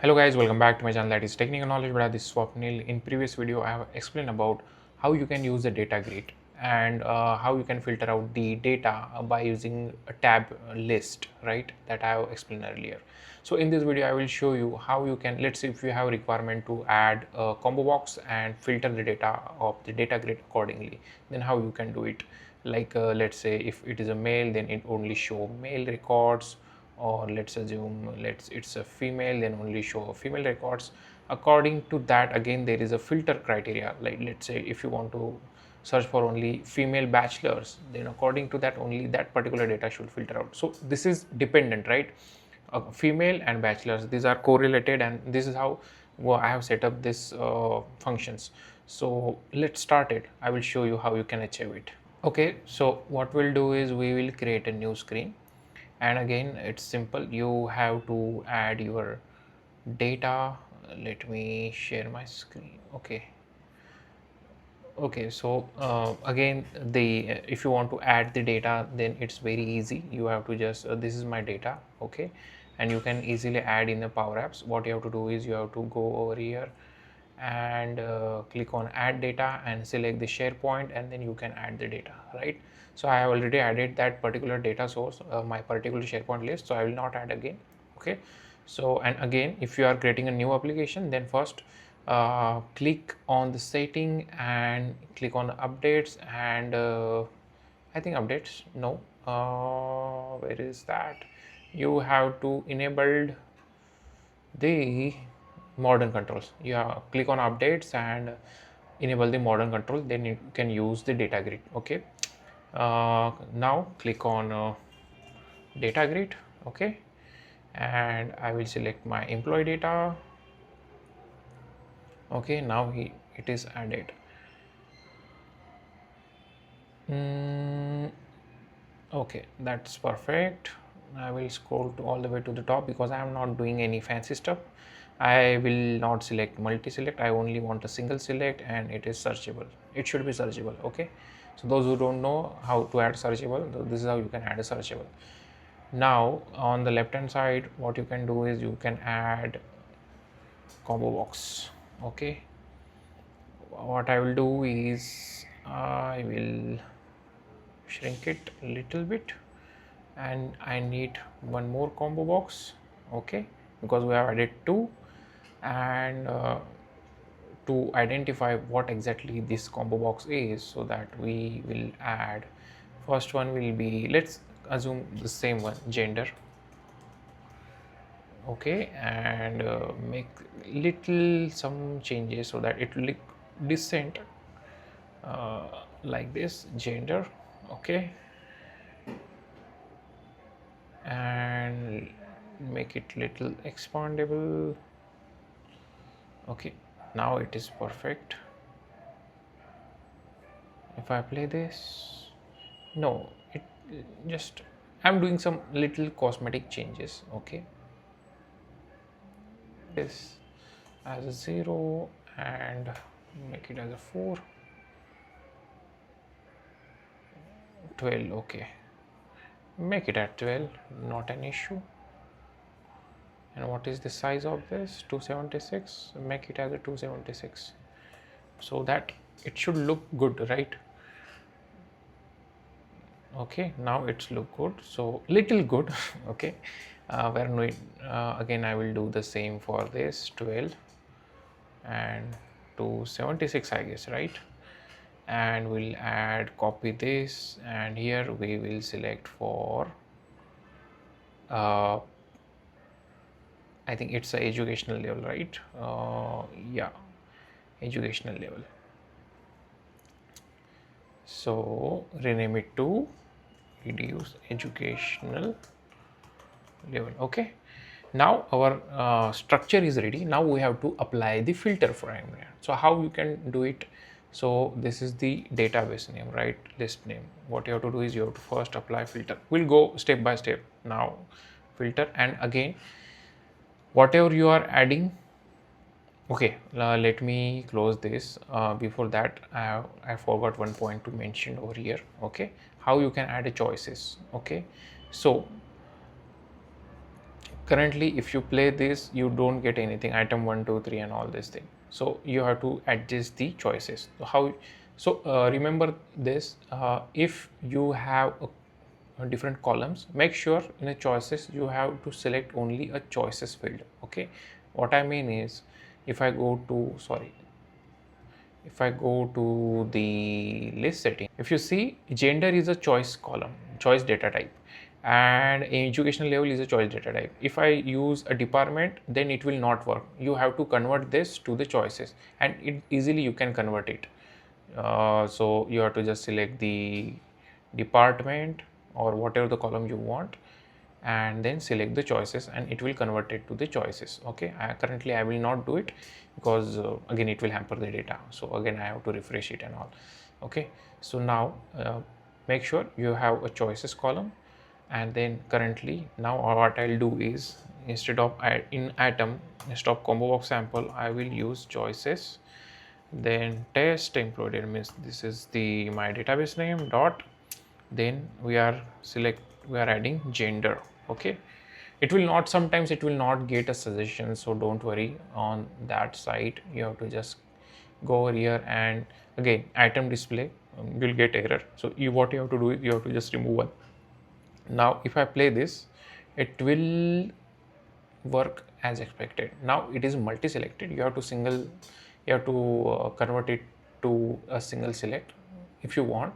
Hello guys, welcome back to my channel, that is Technical Knowledge. But this is Swapnil. In previous video I have explained about how you can use the data grid and how you can filter out the data by using a tab list, right, that I have explained earlier. So in this video I will show you how you can, let's say if you have a requirement to add a combo box and filter the data of the data grid accordingly, then how you can do it. Like let's say if it is a male, then it only show male records, or let's assume it's a female, then only show female records. According to that, again there is a filter criteria. Like let's say if you want to search for only female bachelors, then according to that only that particular data should filter out. So this is dependent, right? Female and bachelors, these are correlated, and this is how I have set up this functions. So let's start it. I will show you how you can achieve it. Okay, so what we'll do is we will create a new screen, and again it's simple. You have to add your data. Let me share my screen. Okay, so again if you want to add the data, then it's very easy. You have to just this is my data, okay, and you can easily add in the Power Apps. What you have to do is you have to go over here and click on add data and select the SharePoint, and then you can add the data, right? So I have already added that particular data source, my particular SharePoint list, so I will not add again. Okay, so and again if you are creating a new application, then first click on the setting and click on updates, and I think updates, no, where is that? You have to enable the modern controls. You click on updates and enable the modern control, then you can use the data grid. Okay, now click on data grid. Okay, and I will select my employee data. Okay, now it is added. Okay, that's perfect. I will scroll to all the way to the top because I am not doing any fancy stuff. I will not select multi-select. I only want a single select, and it is searchable. It should be searchable. Okay, so those who don't know how to add searchable, this is how you can add a searchable. Now on the left hand side, what you can do is you can add combo box. Okay, what I will do is I will shrink it a little bit, and I need one more combo box. Okay, because we have added two, and to identify what exactly this combo box is, so that we will add, first one will be, let's assume the same one, gender. Okay, and make little some changes so that it will look decent, like this, gender. Okay, and make it little expandable. Okay, now it is perfect. If I play this, no, it just, I'm doing some little cosmetic changes. Okay, this as a 0 and make it as a 4, 12. Okay, make it at 12, not an issue. And what is the size of this? 276. Make it as a 276, so that it should look good, right? Okay, now it's look good, so little good. Okay, where no, again I will do the same for this 12 and 276, I guess, right? And we'll add, copy this, and here we will select for I think it's a educational level, right? Yeah, educational level. So rename it to reduce educational level. Okay, now our structure is ready. Now we have to apply the filter frame. So how you can do it? So this is the database name, right? List name. What you have to do is you have to first apply filter. We'll go step by step now. Filter, and again whatever you are adding. Okay, let me close this. Before that, I forgot one point to mention over here. Okay, how you can add a choices. Okay, so Currently if you play this, you don't get anything, item 1 2 3 and all this thing. So you have to adjust the choices. So how? So remember this, if you have different columns, make sure in the choices you have to select only a choices field. Okay, what I mean is, if I go to, sorry, if I go to the list setting, if you see, gender is a choice column, choice data type, and educational level is a choice data type. If I use a department, then it will not work. You have to convert this to the choices, and it easily you can convert it. So you have to just select the department or whatever the column you want, and then select the choices, and it will convert it to the choices. Okay, currently I will not do it because again it will hamper the data, so again I have to refresh it and all. Okay, so now make sure you have a choices column, and then currently now what I'll do is, instead of in atom, instead of combo box sample, I will use choices, then test employee, means this is the my database name dot, then we are adding gender. Okay, it will not, sometimes it will not get a suggestion, so don't worry on that side. You have to just go over here, and again item display, you'll get error. So what you have to do is you have to just remove one. Now if I play this, it will work as expected. Now it is multi selected, you have to convert it to a single select if you want.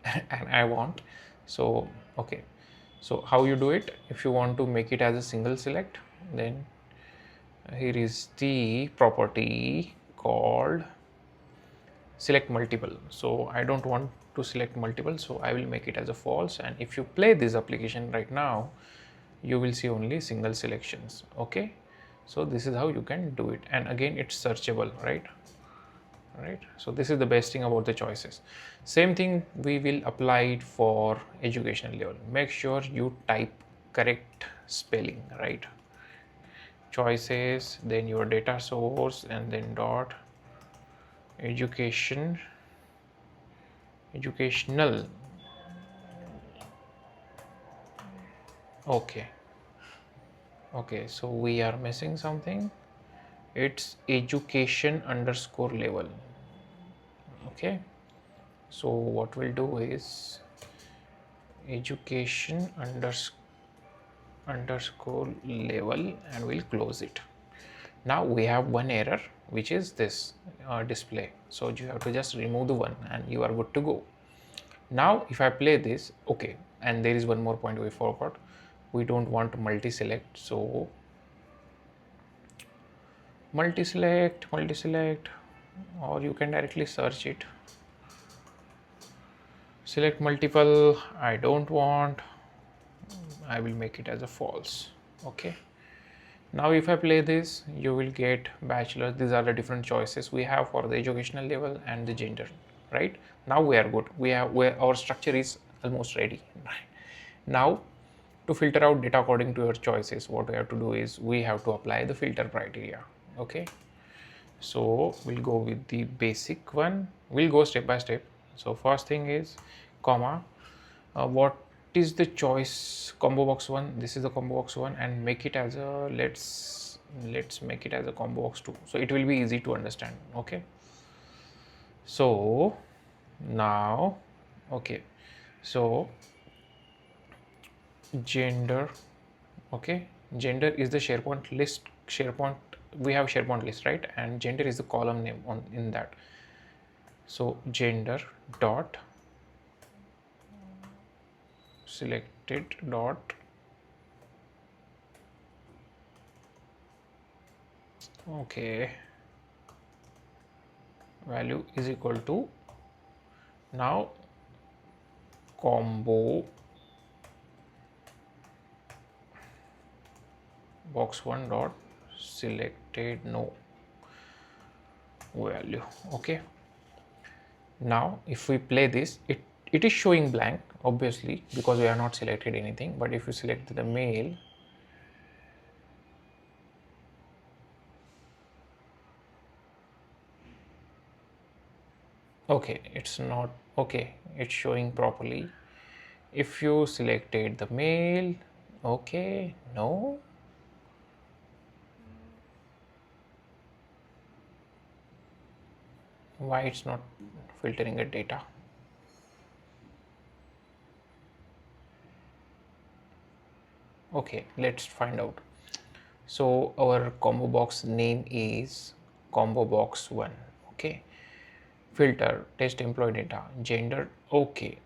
And I want, so okay, so how you do it, if you want to make it as a single select, then here is the property called select multiple. So I don't want to select multiple, so I will make it as a false, and if you play this application right now, you will see only single selections. Okay, so this is how you can do it, and again it's searchable, right? So this is the best thing about the choices. Same thing we will apply it for educational level. Make sure you type correct spelling, right? Choices, then your data source, and then dot educational. Okay, so we are missing something. It's education underscore level. Okay, so what we'll do is education underscore level, and we'll close it. Now we have one error, which is this display, so you have to just remove the one and you are good to go. Now if I play this, okay, and there is one more point we forgot, we don't want multi-select, so multi-select, or you can directly search it. Select multiple, I don't want, I will make it as a false. Okay, now if I play this, you will get bachelor. These are the different choices we have for the educational level and the gender, right? Now we are good, we have, where our structure is almost ready. Now to filter out data according to your choices, what we have to do is we have to apply the filter criteria. Okay, so we'll go with the basic one, we'll go step by step. So first thing is comma, what is the choice combo box one, this is the combo box one, and make it as a, let's make it as a combo box 2, so it will be easy to understand. Okay, so now, okay, so gender, okay, gender is the SharePoint list, we have SharePoint list, right? And gender is the column name on in that. So gender dot selected dot, okay, value is equal to, now combo box 1 dot selected no value. Okay, now if we play this, it is showing blank obviously because we are not selected anything, but if you select the male, okay, it's not, okay, it's showing properly. If you selected the male, okay, no, Why it's not filtering a data? Okay, let's find out. So our combo box name is combo box 1. Okay, filter test employee data, gender. Okay,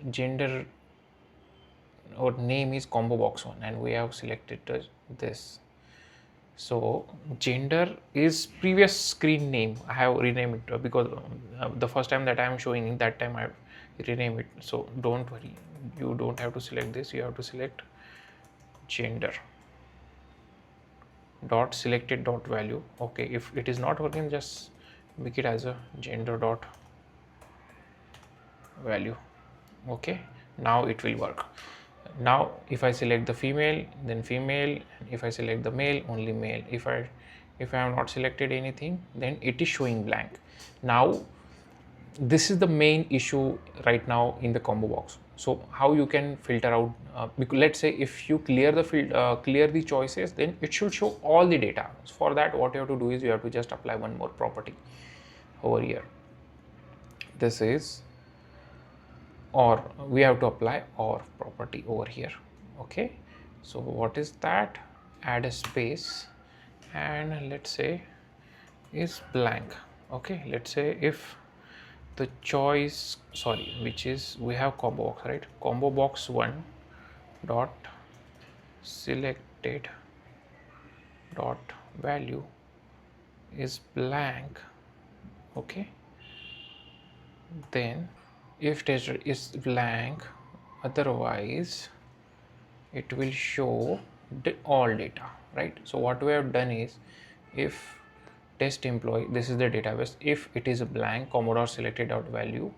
gender or name is combo box 1 and we have selected this. So gender is previous screen name. I have renamed it because the first time that I am showing in that time I rename it. So don't worry, you don't have to select this. You have to select gender dot selected dot value. Okay, if it is not working, just make it as a gender dot value. Okay, now it will work. Now if I select the female, then female. If I select the male, only male. If I have not selected anything, then it is showing blank. Now this is the main issue right now in the combo box. So how you can filter out, because let's say if you clear the choices, then it should show all the data. So for that, what you have to do is you have to just apply one more property over here. This is or, we have to apply or property over here. Okay, so what is that? Add a space and let's say is blank. Okay, let's say if the choice, sorry, which is, we have combo box, right? Combo box 1 dot selected dot value is blank. Okay, then if tester is blank, otherwise it will show all data, right? So what we have done is, if test employee, this is the database, if it is a blank commodore selected out value,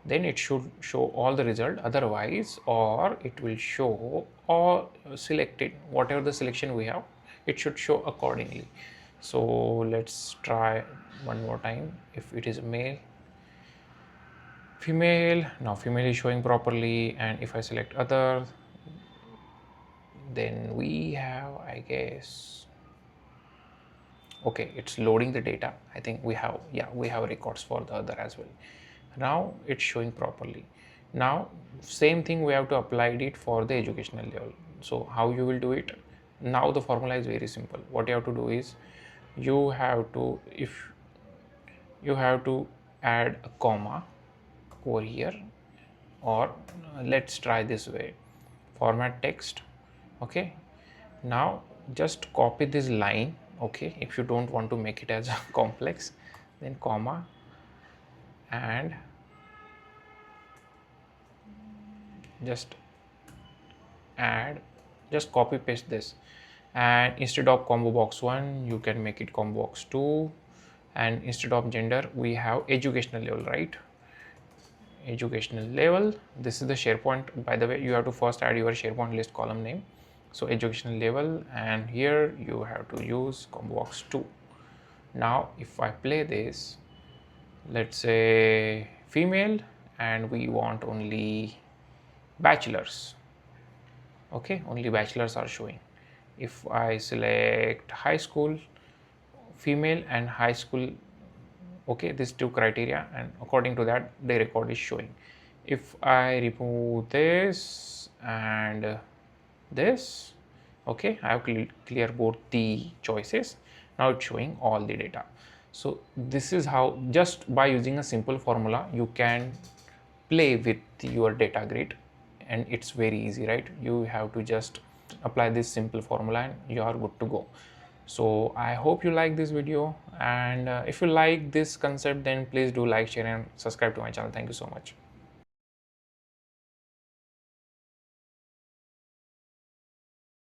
then it should show all the result, otherwise, or it will show all selected, whatever the selection we have, it should show accordingly. So let's try one more time. If it is a male, female, now female is showing properly, and if I select other, then we have, I guess, okay, it's loading the data. I think we have, yeah, we have records for the other as well. Now it's showing properly. Now same thing we have to apply it for the educational level. So how you will do it? Now the formula is very simple. What you have to do is, you have to, if you have to add a comma over here, or let's try this way, format text. Okay, now just copy this line. Okay, if you don't want to make it as a complex, then comma, and just add, just copy paste this, and instead of combo box 1 you can make it combo box 2, and instead of gender we have educational level, right? Educational level, this is the SharePoint, by the way, you have to first add your SharePoint list column name. So educational level, and here you have to use combo box 2. Now if I play this, let's say female, and we want only bachelors. Okay, only bachelors are showing. If I select high school, female and high school, okay, these two criteria, and according to that the record is showing. If I remove this and this, okay, I have clear both the choices. Now it's showing all the data. So this is how, just by using a simple formula, you can play with your data grid, and it's very easy, right? You have to just apply this simple formula and you are good to go. So I hope you like this video, and if you like this concept, then please do like, share and subscribe to my channel. Thank you so much.